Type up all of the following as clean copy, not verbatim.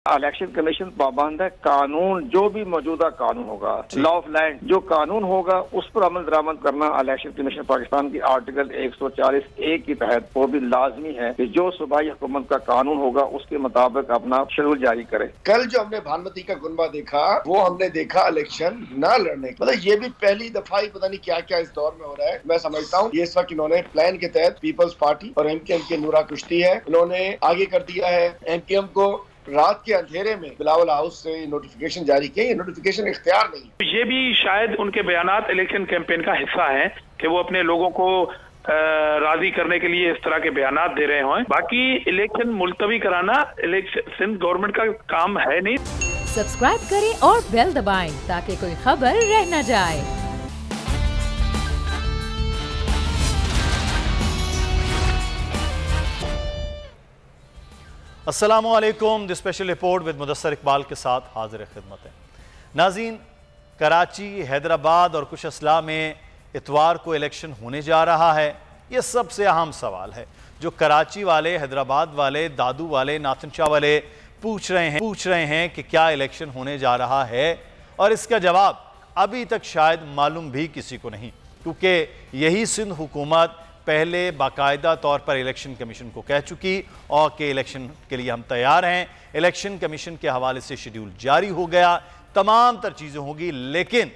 Election commission पाबंद है। कानून जो भी मौजूदा कानून होगा, लॉ ऑफ लैंड जो कानून होगा उस पर अमल दरामद करना इलेक्शन कमीशन पाकिस्तान की आर्टिकल 140A के तहत वो भी लाजमी है कि जो सूबाई हुकूमत का कानून होगा उसके मुताबिक अपना शेड्यूल जारी करे। कल जो हमने भानुमती का गुनबा देखा वो हमने देखा इलेक्शन न लड़ने, मतलब ये भी पहली दफा ही पता नहीं क्या क्या इस दौर में हो रहा है। मैं समझता हूँ ये इस वक्त इन्होंने प्लान के तहत पीपल्स पार्टी और MKM के नूरा कुश्ती है, इन्होंने आगे कर दिया है MKM को रात के अंधेरे में बिलावल हाउस से नोटिफिकेशन जारी किया। ये नोटिफिकेशन इख्तियार नहीं है। ये भी शायद उनके बयानात इलेक्शन कैंपेन का हिस्सा है कि वो अपने लोगों को राजी करने के लिए इस तरह के बयानात दे रहे हों। बाकी इलेक्शन मुलतवी कराना सिंध गवर्नमेंट का काम है नहीं। सब्सक्राइब करें और बेल दबाएं ताकि कोई खबर रह न जाए। अस्सलामुअलैकुम। The special report with Mudassar Iqbal के साथ हाजिर खिदमत है। नाज़रीन, कराची, हैदराबाद और कुछ अजला में इतवार को इलेक्शन होने जा रहा है। ये सबसे अहम सवाल है जो कराची वाले, हैदराबाद वाले, दादू वाले, नाथन शाह वाले पूछ रहे हैं कि क्या इलेक्शन होने जा रहा है, और इसका जवाब अभी तक शायद मालूम भी किसी को नहीं, क्योंकि यही सिंध हुकूमत पहले बाकायदा तौर पर इलेक्शन कमीशन को कह चुकी और कि इलेक्शन के लिए हम तैयार हैं। इलेक्शन कमीशन के हवाले से शेड्यूल जारी हो गया, तमाम तर चीज़ें होगी, लेकिन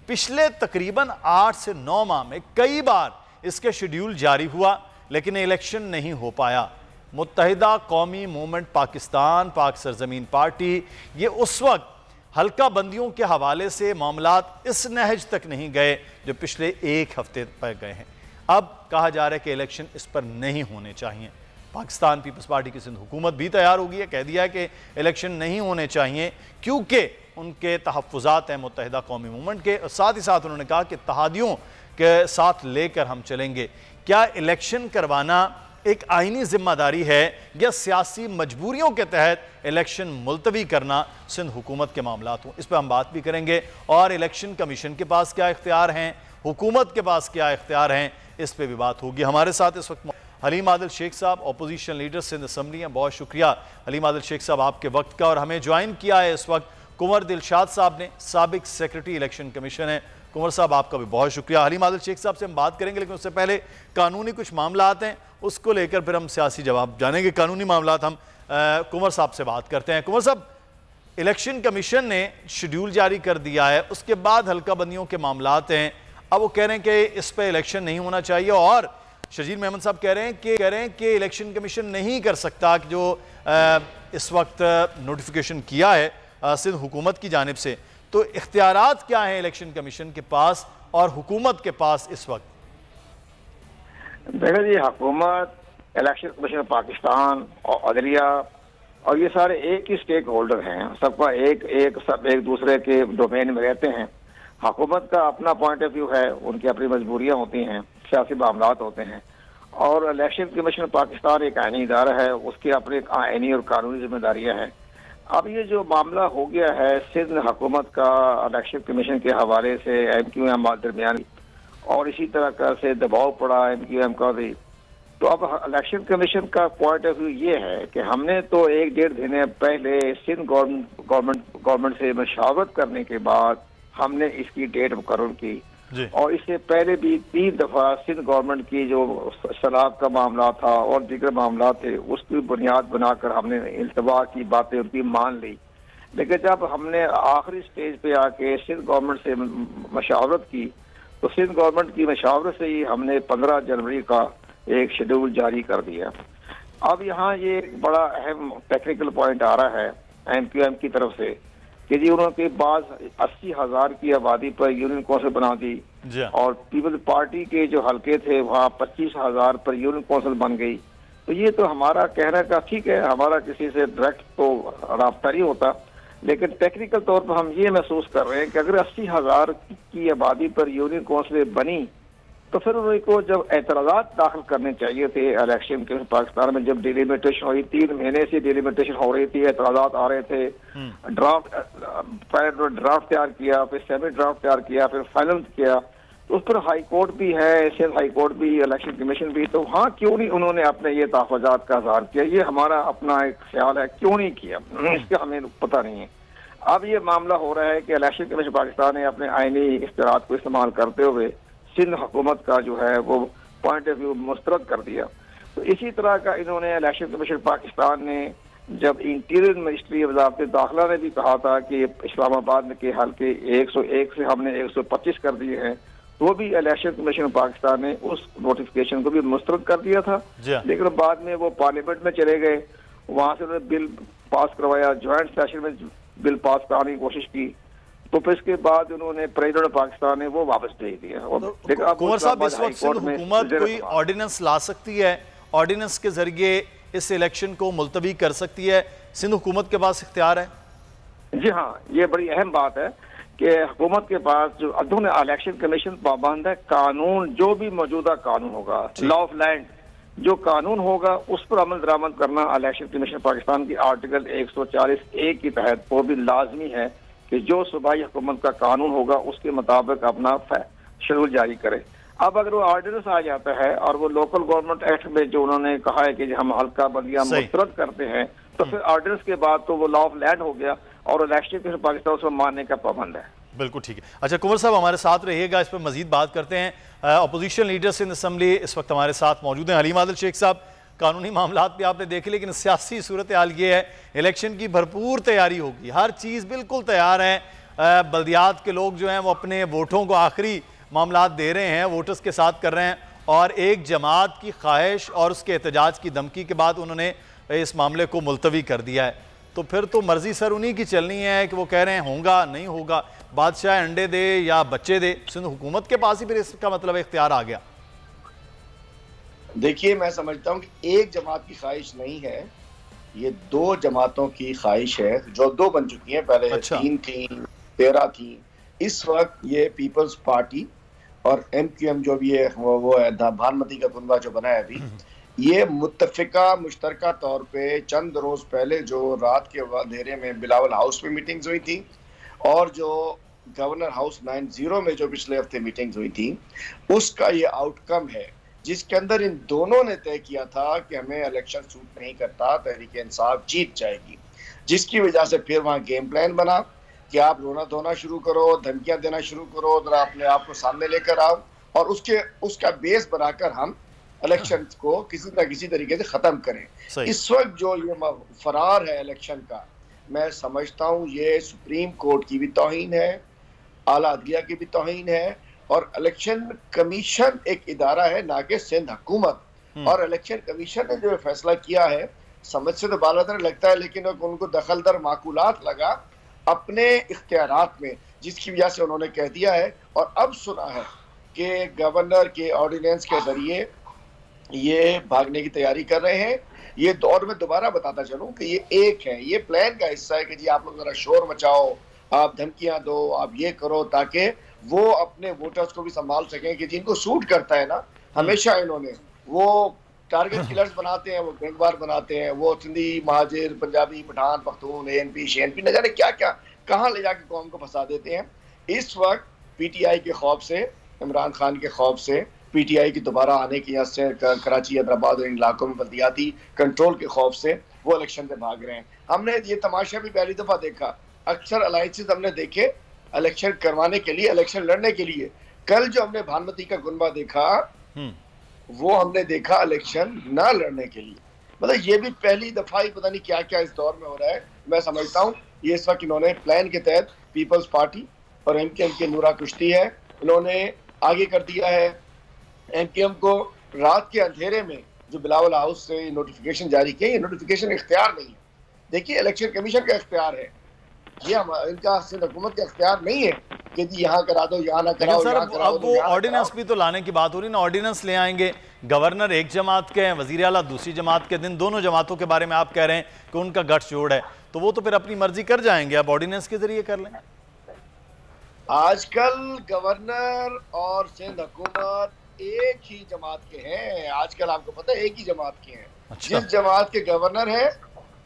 पिछले तकरीबन 8 से 9 माह में कई बार इसके शेड्यूल जारी हुआ लेकिन इलेक्शन नहीं हो पाया। मुत्तहिदा कौमी मूवमेंट पाकिस्तान, पाक सरजमीन पार्टी, ये उस वक्त हल्का बंदियों के हवाले से मामलात इस नहज तक नहीं गए जो पिछले एक हफ्ते पर गए हैं। अब कहा जा रहा है कि इलेक्शन इस पर नहीं होने चाहिए। पाकिस्तान पीपल्स पार्टी की सिंध हुकूमत भी तैयार हो गई है, कह दिया है कि इलेक्शन नहीं होने चाहिए क्योंकि उनके तहफ़्फ़ुज़ात हैं मुत्तहिदा कौमी मूवमेंट के। साथ ही साथ उन्होंने कहा कि इत्तेहादियों के साथ लेकर हम चलेंगे। क्या इलेक्शन करवाना एक आइनी जिम्मेदारी है या सियासी मजबूरियों के तहत इलेक्शन मुलतवी करना सिंध हुकूमत के मामलात हों? इस पर हम बात भी करेंगे। और इलेक्शन कमीशन के पास क्या इख्तियार हैं, हुकूमत के पास क्या इख्तियार हैं, इस पर भी बात होगी। हमारे साथ इस वक्त हलीम आदिल शेख साहब, अपोजिशन लीडर सिंध असम्बली हैं। बहुत शुक्रिया हलीम आदिल शेख साहब आपके वक्त का। और हमें ज्वाइन किया है इस वक्त कुंवर दिलशाद साहब ने, साबिक सेक्रेटरी इलेक्शन कमीशन है। कुंवर साहब आपका भी बहुत शुक्रिया। हलीम आदिल शेख साहब से हम बात करेंगे, लेकिन उससे पहले कानूनी कुछ मामलात हैं, उसको लेकर फिर हम सियासी जवाब जानेंगे। कानूनी मामलात हम कुंवर साहब से बात करते हैं। कुंवर साहब, इलेक्शन कमीशन ने शेड्यूल जारी कर दिया है, उसके बाद हल्का बंदियों के मामलात हैं। अब वो कह रहे हैं कि इस पर इलेक्शन नहीं होना चाहिए, और शजीर मेहमद साहब कह रहे हैं कि इलेक्शन कमीशन नहीं कर सकता कि जो इस वक्त नोटिफिकेशन किया है सिंध हुकूमत की जानिब से। तो इख्तियारात क्या हैं इलेक्शन कमीशन के पास और हुकूमत के पास इस वक्त? देखो जी, हुकूमत, इलेक्शन कमीशन पाकिस्तान और अदलिया और ये सारे एक ही स्टेक होल्डर हैं। सबका सब एक दूसरे के डोमेन में रहते हैं। हुकूमत का अपना पॉइंट ऑफ व्यू है, उनकी अपनी मजबूरियां होती हैं, सियासी मामलात होते हैं, और इलेक्शन कमीशन पाकिस्तान एक आइनी इदारा है, उसकी अपनी आइनी और कानूनी जिम्मेदारियां हैं। अब ये जो मामला हो गया है सिंध हुकूमत का इलेक्शन कमीशन के हवाले से MQM दरमियान, और इसी तरह का से दबाव पड़ा MQM का भी, तो अब इलेक्शन कमीशन का पॉइंट ऑफ व्यू ये है कि हमने तो 1-1.5 दिन पहले सिंध गवर्नमेंट से मशावरत करने के बाद हमने इसकी डेट मुकर्रर की, और इससे पहले भी 3 दफा सिंध गवर्नमेंट की जो सलाब का मामला था और दीगर मामला थे उसकी बुनियाद बनाकर हमने इल्तवा की बातें उनकी मान ली। लेकिन जब हमने आखिरी स्टेज पे आके सिंध गवर्नमेंट से मशावरत की, तो सिंध गवर्नमेंट की मशावरत से ही हमने 15 जनवरी का एक शेड्यूल जारी कर दिया। अब यहाँ ये एक बड़ा अहम टेक्निकल पॉइंट आ रहा है MQM की तरफ से कि जी उन्होंने बाद 80,000 की आबादी पर यूनियन कौंसिल बना दी, और पीपल्स पार्टी के जो हल्के थे वहाँ 25,000 पर यूनियन कौंसिल बन गई। तो ये तो हमारा कहना का ठीक है, हमारा किसी से डायरेक्ट तो राब्ता नहीं होता, लेकिन टेक्निकल तौर पर हम ये महसूस कर रहे हैं कि अगर 80,000 की आबादी पर यूनियन कौंसिल बनी तो फिर उनको जब एतराज़ात दाखिल करने चाहिए थे इलेक्शन के पाकिस्तान में, जब डिलिमिटेशन हुई, 3 महीने से डिलिमिटेशन हो रही थी, एतराज़ात आ रहे थे, ड्राफ्ट तैयार किया, फिर सेमी ड्राफ्ट तैयार किया, फिर फाइनल किया, तो उस पर हाई कोर्ट भी है, सिंध हाई कोर्ट भी, इलेक्शन कमीशन भी, तो हाँ क्यों नहीं उन्होंने अपने ये तहफ़्फ़ुज़ात का इज़हार किया। ये हमारा अपना एक ख्याल है, क्यों नहीं किया इसका हमें पता नहीं है। अब ये मामला हो रहा है कि इलेक्शन कमीशन पाकिस्तान ने अपने आईनी इख्तियारात को इस्तेमाल करते हुए सिंध हुकूमत का जो है वो पॉइंट ऑफ व्यू मुस्तरद कर दिया। तो इसी तरह का इन्होंने इलेक्शन कमीशन पाकिस्तान ने, जब इंटीरियर मिनिस्ट्री वज़ारत दाखिला ने भी कहा था कि इस्लामाबाद के हल्के 101 से हमने 125 कर दिए हैं, तो भी इलेक्शन कमीशन पाकिस्तान ने उस नोटिफिकेशन को भी मुस्तरद कर दिया था। लेकिन बाद में वो पार्लियामेंट में चले गए, वहां से उन्होंने बिल पास करवाया, ज्वाइंट सेशन में बिल पास कराने की कोशिश की, तो फिर इसके बाद उन्होंने प्रेसिडेंट पाकिस्तान ने वो वापस भेज दिया। तो कुंवर साहब, इस वक्त सिंध हुकूमत कोई ऑर्डिनेंस ला सकती है, ऑर्डिनेंस के जरिए इस इलेक्शन को मुलतवी कर सकती है, सिंध हुकूमत के पास इख्तियार है? जी हाँ, ये बड़ी अहम बात है कि हुकूमत के पास जो इलेक्शन कमीशन पाबंद है, कानून जो भी मौजूदा कानून होगा, लॉ ऑफ लैंड जो कानून होगा उस पर अमल दरामद करना इलेक्शन कमीशन पाकिस्तान की आर्टिकल 140A के तहत वो भी लाजमी है कि जो सूबाई हुकूमत का कानून होगा उसके मुताबिक अपना शेड्यूल जारी करे। अब अगर वो ऑर्डिनेंस आ जाता है और वो लोकल गवर्नमेंट एक्ट में जो उन्होंने कहा है कि हम हल्का बंदियां मुस्तरद करते हैं, तो फिर ऑर्डिनेंस के बाद तो वो लॉ ऑफ लैंड हो गया और इलेक्शन कमीशन पाकिस्तान उसको मानने का पाबंद है। बिल्कुल ठीक है। अच्छा कुंवर साहब, हमारे साथ रहिएगा, इस पर मजीद बात करते हैं। अपोजिशन लीडर सिंध असम्बली इस वक्त हमारे साथ मौजूद हैं, हलीम आदिल शेख साहब। कानूनी मामलात भी आपने देखे, लेकिन सियासी सूरत हाल ये है, इलेक्शन की भरपूर तैयारी होगी, हर चीज़ बिल्कुल तैयार है। बल्दियात के लोग जो हैं वो अपने वोटों को आखिरी मामलात दे रहे हैं, वोटर्स के साथ कर रहे हैं, और एक जमात की ख्वाहिश और उसके एहतजाज की धमकी के बाद उन्होंने इस मामले को मुलतवी कर दिया है। तो फिर तो मर्जी सर उन्हीं की चलनी है कि वो कह रहे हैं होगा नहीं होगा, बादशाह अंडे दे या बच्चे दे, सिंध हुकूमत के पास ही फिर इसका मतलब इख्तियार आ गया। देखिए, मैं समझता हूँ कि एक जमात की ख्वाहिश नहीं है, ये दो जमातों की ख्वाहिश है, जो दो बन चुकी हैं, पहले 3 थी, 13 थी। इस वक्त ये पीपल्स पार्टी और MQM जो भी है वो है भानुमति का कुनबा जो बना है अभी, ये मुत्तफिका मुश्तरका तौर पे चंद रोज पहले जो रात के अंधेरे में बिलावल हाउस में मीटिंग्स हुई थी और जो गवर्नर हाउस 90 में जो पिछले हफ्ते मीटिंग्स हुई थी, उसका ये आउटकम है, जिसके अंदर इन दोनों ने तय किया था कि हमें इलेक्शन सूट नहीं करता, तहरीक इंसाफ जीत जाएगी। जिसकी वजह से फिर वहाँ गेम प्लान बना कि आप रोना धोना शुरू करो, धमकियां देना शुरू करो, जरा अपने आप को सामने लेकर आओ, और उसका बेस बनाकर हम इलेक्शन को किसी न किसी तरीके से खत्म करें। इस वक्त जो ये फरार है इलेक्शन का, मैं समझता हूँ ये सुप्रीम कोर्ट की भी तौहीन है, आला अदलिया की भी तौहीन है, और इलेक्शन कमीशन एक इदारा है ना कि सिंध हुकूमत। और इलेक्शन कमीशन ने जो फैसला किया है, समझ से तो बालातर लगता है, लेकिन उनको दखलदर माकूलात लगा अपने इख्तियारात में, जिसकी वजह से उन्होंने कह दिया है। और अब सुना है कि गवर्नर के ऑर्डिनेंस के जरिए ये भागने की तैयारी कर रहे हैं। ये दौर में दोबारा बताता चलूं कि ये एक है, ये प्लान का हिस्सा है कि जी आप लोग जरा शोर मचाओ, आप धमकियां दो, आप ये करो, ताकि वो अपने वोटर्स को भी संभाल सकें कि जिनको सूट करता है ना, हमेशा इन्होंने वो टारगेट किलर्स बनाते हैं, वो गैंगवार बनाते हैं, वो सिंधी, महाजिर, पंजाबी, पठान, पख्तून, ANP, शेनपी, न जाने क्या क्या कहाँ ले जाके कौम को फंसा देते हैं। इस वक्त PTI के खौफ से, इमरान खान के खौफ से, PTI की दोबारा आने की, यहाँ से कराची, हैदराबाद और इन इलाकों में बल्दियाती कंट्रोल के खौफ से वो इलेक्शन से भाग रहे हैं। हमने ये तमाशा भी पहली दफा देखा, अक्सर अलायंसेस हमने देखे इलेक्शन करवाने के लिए, इलेक्शन लड़ने के लिए। कल जो हमने भानुमति का गुनबा देखा, वो हमने देखा इलेक्शन ना लड़ने के लिए। मतलब ये भी पहली दफा ही पता नहीं क्या क्या इस दौर में हो रहा है। मैं समझता हूँ ये इस वक्त इन्होंने प्लान के तहत पीपल्स पार्टी और MQM के नूरा कुश्ती है, इन्होंने आगे कर दिया है। MQM को रात के अंधेरे में जो बिलावल हाउस से नोटिफिकेशन जारी किया, ये नोटिफिकेशन इख्तियार नहीं है। देखिए, इलेक्शन कमीशन का इख्तियार है, ये इनका सिंध हुकूमत का इख्तियार नहीं है कि जी यहाँ करा दो, यहाँ ना कराओ, सर अब वो ऑर्डिनेंस भी तो लाने की बात हो रही ना, ऑर्डिनेंस ले आएंगे। गवर्नर एक जमात के हैं, वजीर आला दूसरी जमात के, दिन दोनों जमातों के बारे में आप कह रहे हैं कि उनका गठजोड़ है, तो वो तो फिर अपनी मर्जी कर जाएंगे, अब ऑर्डिनेंस के जरिए कर लें। आजकल गवर्नर और सिंध हुकूमत एक ही जमात के हैं। आजकल आपको पता है एक ही जमात के हैं। जिस जमात के गवर्नर है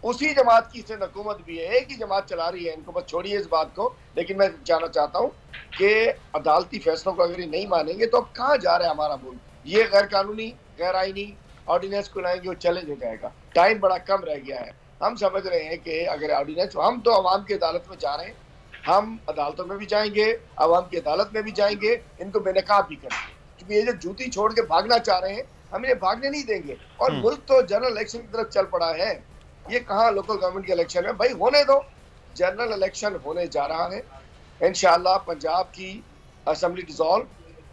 उसी जमात की सिंध हुकूमत भी है, एक ही जमात चला रही है इनको, बस छोड़िए इस बात को। लेकिन मैं जानना चाहता हूँ कि अदालती फैसलों को अगर ये नहीं मानेंगे तो अब कहाँ जा रहा है हमारा मुल्क? ये गैर कानूनी, गैर आईनी ऑर्डिनेंस को लाएंगे, वो चैलेंज हो जाएगा। टाइम बड़ा कम रह गया है। हम समझ रहे हैं कि अगर ऑर्डिनेंस, हम तो अवाम की अदालत में जा रहे हैं, हम अदालतों में भी जाएंगे, अवाम की अदालत में भी जाएंगे, इनको बेनकाब भी करेंगे, क्योंकि ये जो जूती छोड़ के भागना चाह रहे हैं हम इन्हें भागने नहीं देंगे। और मुल्क तो जनरल इलेक्शन की तरफ चल पड़ा है। ये कहाँ लोकल गवर्नमेंट के इलेक्शन है? भाई होने दो, जनरल इलेक्शन होने जा रहा है। इंशाअल्लाह पंजाब की असेंबली डिसॉल्व,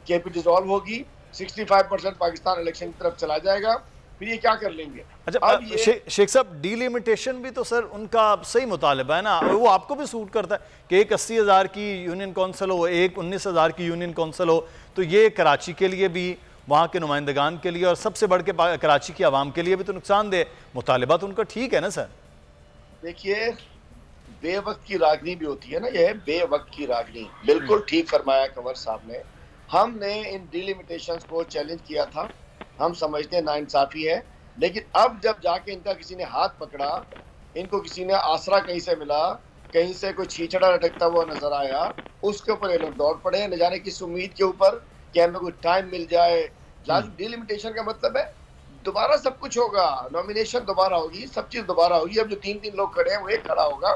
केपी डिसॉल्व होगी, 65% पाकिस्तान इलेक्शन की तरफ चला जाएगा, फिर ये क्या कर लेंगे? अच्छा, अब शेख साहब डिलिमिटेशन भी तो सर उनका सही मुतालबा है ना, वो आपको भी सूट करता है कि एक 80,000 की यूनियन कौंसिल हो, एक 19,000 की यूनियन कौंसिल हो, तो ये कराची के लिए भी, वहाँ के नुमाइंदगान के लिए और सबसे बढ़ के कराची की आवाम के लिए भी तो नुकसानदेह। मुतालबा तो उनका ठीक है ना सर? देखिए, बेवक्त की रागनी भी होती है ना, ये बेवक्त की रागनी। बिल्कुल ठीक फरमाया कंवर साहब ने। हमने इन डिलिमिटेशंस को चैलेंज किया था, हम समझते हैं नाइंसाफी है, लेकिन अब जब जाके इनका किसी ने हाथ पकड़ा, इनको किसी ने आसरा कहीं से मिला, कहीं से कोई छीछड़ा लटकता हुआ नजर आया, उसके ऊपर ये लोग दौड़ पड़े, न जाने किस उम्मीद के ऊपर कि हमें कोई टाइम मिल जाए। डिलिमिटेशन का मतलब है दोबारा सब कुछ होगा, नॉमिनेशन दोबारा होगी, सब चीज दोबारा होगी। अब जो 3-3 लोग खड़े हैं वो एक खड़ा होगा।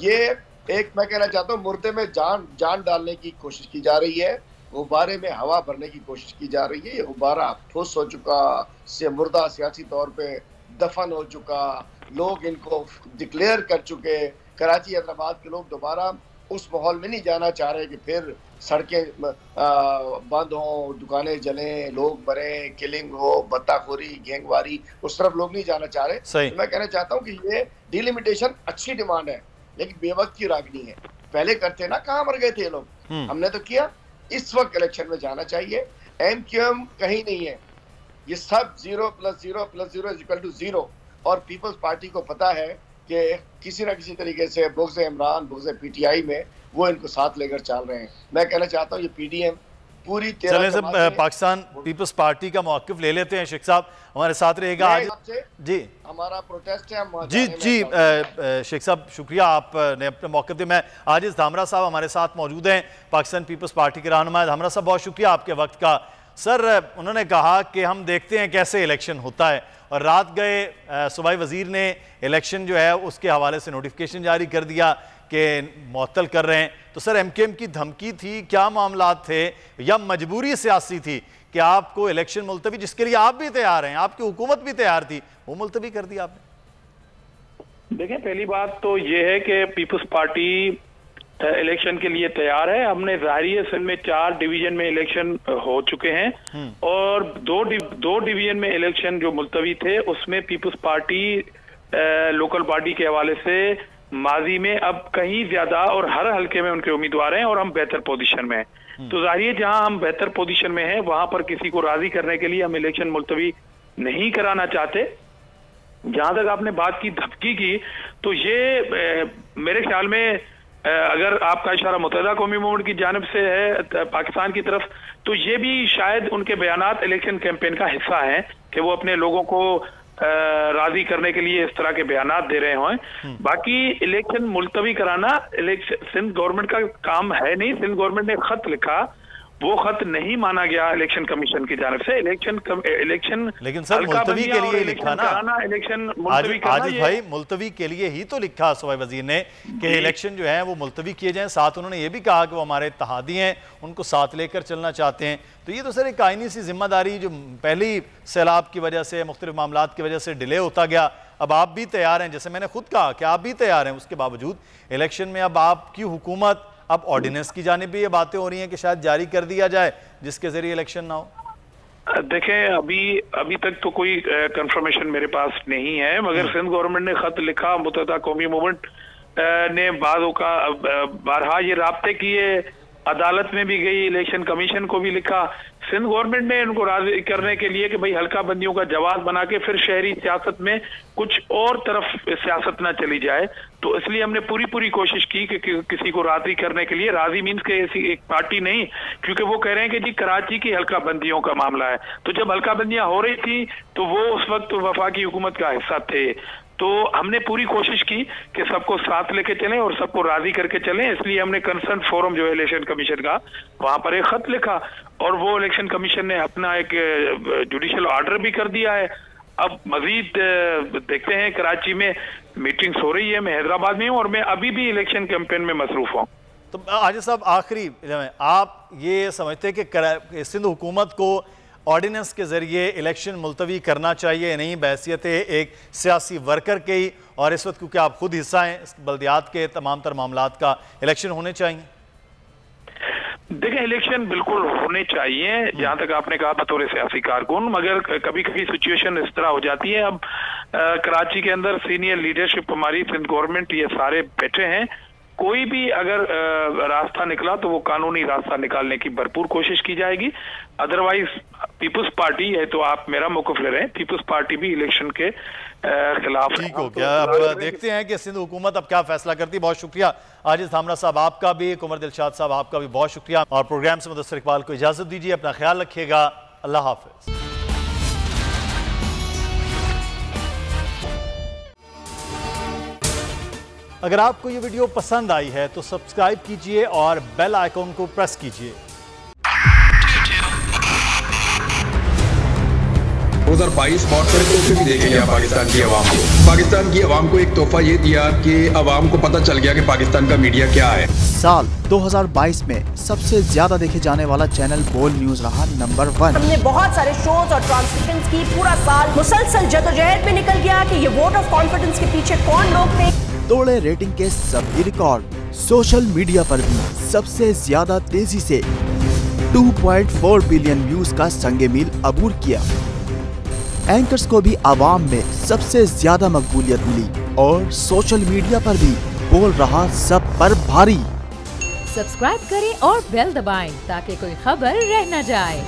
ये एक, मैं कहना चाहता हूँ, मुर्दे में जान डालने की कोशिश की जा रही है, गुब्बारे में हवा भरने की कोशिश की जा रही है। ये गुब्बारा ठोस हो चुका, से मुर्दा सियासी तौर पे दफन हो चुका, लोग इनको डिक्लेयर कर चुके। कराची हैदराबाद के लोग दोबारा उस माहौल में नहीं जाना चाह रहे कि फिर सड़कें बंद हों, दुकानें जलें, लोग मरे, किलिंग हो, बत्ताखोरी, गैंगवारी, उस तरफ लोग नहीं जाना चाह रहे। तो मैं कहना चाहता हूँ कि ये डिलिमिटेशन अच्छी डिमांड है, लेकिन बेवक्त की रागनी है। पहले करते ना, कहाँ मर गए थे ये लोग? हमने तो किया। इस वक्त इलेक्शन में जाना चाहिए। MQM कहीं नहीं है, ये सब 0 + 0 + 0 = 0। और पीपल्स पार्टी को पता है कि किसी ना किसी तरीके से बुग़्ज़ इमरान, बुग़्ज़ PTI में वो इनको साथ लेकर चल रहे हैं। मैं कहना चाहता हूँ ये PDM पूरी चले से पाकिस्तान पीपल्स पार्टी का मौक़िफ़ ले लेते हैं। शेख साहब हमारे साथ रहेगा आज जी, हमारा प्रोटेस्ट है हम जी शेख साहब शुक्रिया आपने अपने मौक़िफ़ दिया। मैं आजिज़ धामरा साहब हमारे साथ मौजूद हैं, पाकिस्तान पीपल्स पार्टी के रहनुमा। धामरा साहब बहुत शुक्रिया आपके वक्त का। सर उन्होंने कहा कि हम देखते हैं कैसे इलेक्शन होता है, और रात गए सूबाई वज़ीर ने इलेक्शन जो है उसके हवाले से नोटिफिकेशन जारी कर दिया कि मुअत्तल कर रहे हैं। तो सर MQM की धमकी थी, क्या मामला थे, या मजबूरी सियासी थी कि आपको इलेक्शन मुलतवी, जिसके लिए आप भी तैयार हैं, आपकी हुकूमत भी तैयार थी, वो मुलतवी कर दी आपने? देखें, पहली बात तो ये है कि पीपल्स पार्टी इलेक्शन के लिए तैयार है। हमने ज़ाहिरी सिंध में 4 डिवीजन में इलेक्शन हो चुके हैं, और दो डिवीजन में इलेक्शन जो मुलतवी थे उसमें पीपल्स पार्टी लोकल बॉडी के हवाले से माजी में अब कहीं ज्यादा और हर हल्के में उनके उम्मीदवार हैं, और हम बेहतर पोजीशन में हैं। तो जाहिर है जहां हम बेहतर पोजीशन में हैं वहां पर किसी को राजी करने के लिए हम इलेक्शन मुलतवी नहीं कराना चाहते। जहां तक आपने बात की धमकी की, तो ये मेरे ख्याल में अगर आपका इशारा मुत्तहिदा कौमी मूवमेंट की जानिब से है पाकिस्तान की तरफ, तो ये भी शायद उनके बयानात इलेक्शन कैंपेन का हिस्सा है कि वो अपने लोगों को राजी करने के लिए इस तरह के बयानात दे रहे हों। बाकी इलेक्शन मुलतवी कराना सिंध गवर्नमेंट का काम है नहीं। सिंध गवर्नमेंट ने खत लिखा, वो खत नहीं माना गया इलेक्शन कमीशन की जानिब से। इलेक्शन लेकिन सर मुलतवी के लिए लिखा ना, इलेक्शन मुलतवी आजिज़ भाई मुलतवी के लिए ही तो लिखा सूबाई वजीर ने कि इलेक्शन जो है वो मुलतवी किए जाएं। साथ उन्होंने ये भी कहा कि वो हमारे इत्तेहादी हैं, उनको साथ लेकर चलना चाहते हैं। तो ये तो सर एक आईनी सी जिम्मेदारी जो पहली सैलाब की वजह से, मुख्तलिफ मामलात की वजह से डिले होता गया। अब आप भी तैयार हैं, जैसे मैंने खुद कहा कि आप भी तैयार हैं, उसके बावजूद इलेक्शन में अब आपकी हुकूमत, अब ऑर्डिनेंस की जानिब भी ये बातें हो रही हैं कि शायद जारी कर दिया जाए जिसके जरिए इलेक्शन ना हो। देखें, अभी तक तो कोई कंफर्मेशन मेरे पास नहीं है, मगर सिंध गवर्नमेंट ने खत लिखा, मुत्तहिदा कौमी मूवमेंट ने बारहा ये राब्ते किए, अदालत में भी गई, इलेक्शन कमीशन को भी लिखा। सिंध गवर्नमेंट ने उनको राजी करने के लिए कि भाई हल्का बंदियों का जवाब बना के फिर शहरी सियासत में कुछ और तरफ सियासत ना चली जाए, तो इसलिए हमने पूरी कोशिश की कि किसी को राजी करने के लिए। राजी मीन्स के ऐसी एक पार्टी नहीं, क्योंकि वो कह रहे हैं कि जी कराची की हल्का बंदियों का मामला है। तो जब हल्का बंदियां हो रही थी तो वो उस वक्त वफाकी हुकूमत का हिस्सा थे। तो हमने पूरी कोशिश की कि सबको साथ लेके चलें और सबको राजी करके चलें, इसलिए हमने कंसर्न फोरम जो है इलेक्शन कमीशन का, वहां पर एक खत लिखा और वो इलेक्शन कमीशन ने अपना एक जुडिशियल ऑर्डर भी कर दिया है। अब मजीद देखते हैं, कराची में मीटिंग्स हो रही है, मैं हैदराबाद में हूँ और मैं अभी भी इलेक्शन कैंपेन में मसरूफ हूँ। तो आजिज साहब, आखिरी आप ये समझते हैं कि सिंध हुकूमत को ऑर्डिनेंस के जरिए इलेक्शन मुलतवी करना चाहिए, नहीं बहैसियत एक सियासी वर्कर के ही, और इस वक्त क्योंकि आप खुद हिस्सा हैं बल्दियात के तमाम तर मामलात का, इलेक्शन होने चाहिए? देखिए, इलेक्शन बिल्कुल होने चाहिए, जहां तक आपने कहा बतौर सियासी कारकुन, मगर कभी कभी सिचुएशन इस तरह हो जाती है। अब कराची के अंदर सीनियर लीडरशिप हमारी सिंध गवर्नमेंट ये सारे बैठे हैं, कोई भी अगर रास्ता निकला तो वो कानूनी रास्ता निकालने की भरपूर कोशिश की जाएगी। अदरवाइज पीपल्स पार्टी है, तो आप मेरा मौक़िफ़ ले रहे हैं, पीपल्स पार्टी भी इलेक्शन के खिलाफ। ठीक हो गया, अब देखते हैं कि सिंध हुकूमत अब क्या फैसला करती है। बहुत शुक्रिया आजिज धामरा साहब आपका भी, कुमर दिलशाद साहब आपका भी बहुत शुक्रिया, और प्रोग्राम से मुदस्सिर इकबाल को इजाजत दीजिए। अपना ख्याल रखिएगा, अल्लाह हाफिज। अगर आपको ये वीडियो पसंद आई है तो सब्सक्राइब कीजिए और बेल आइकॉन को प्रेस कीजिए। 2022 बहुत सारे तोहफे भी देखे गया पाकिस्तान की आवाम को। पाकिस्तान की आवाम को एक तोहफा ये दिया कि आवाम को पता चल गया कि पाकिस्तान का मीडिया क्या है। साल 2022 में सबसे ज्यादा देखे जाने वाला चैनल बोल न्यूज रहा नंबर 1। हमने बहुत सारे शोज और ट्रांसमिशंस की, पूरा साल मुसलसल जदोजहद में निकल गया कि ये वोट ऑफ कॉन्फिडेंस के पीछे कौन लोग थे। तोड़े रेटिंग के सभी रिकॉर्ड, सोशल मीडिया पर भी सबसे ज्यादा तेजी से 2.4 बिलियन व्यूज का संगे मील अबूर किया। एंकर्स को भी आवाम में सबसे ज्यादा मकबूलियत मिली और सोशल मीडिया पर भी बोल रहा सब पर भारी। सब्सक्राइब करें और बेल दबाएं ताकि कोई खबर रह न जाए।